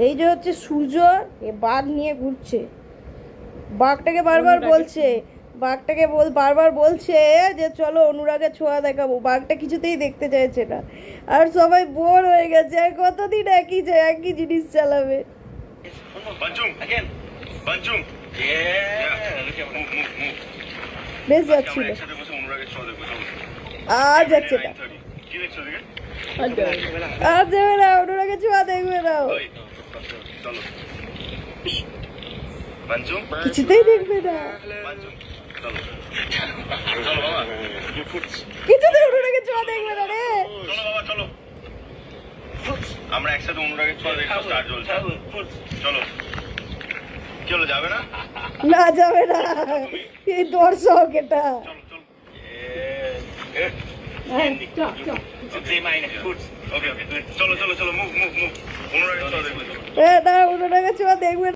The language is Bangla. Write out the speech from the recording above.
এই যে হচ্ছে সূর্য বাঘ নিয়ে ঘুরছে, বাঘটাকে বারবার বলছে যে চলো অনুরাগের ছোঁয়া দেখাবো। বাঘটা কিছুতেই দেখতে চাইছে না, আর সবাই বোর হয়ে গেছে, আর কতদিন একই জিনিস চালাবে। বেশ যাচ্ছিল, আর যাচ্ছে না, আর যাবে না, অনুরাগের ছোঁয়া দেখবে না, কিছুতেই দেখবে না, কিছুতেই অনুরাগের ছোঁয়া দেখবে না রে। আমরা একসাথে অনুরাগের ছোঁয়া দেখবো, স্টার চলছে, চলো। চলো, যাবে না? না যাবে না, এই দর্শক এটা। চলো চলো চলো, মুভ মুভ মুভ, অনুরাগের ছোঁয়া দেখবে। অনুরাগের ছোঁয়া দেখবে।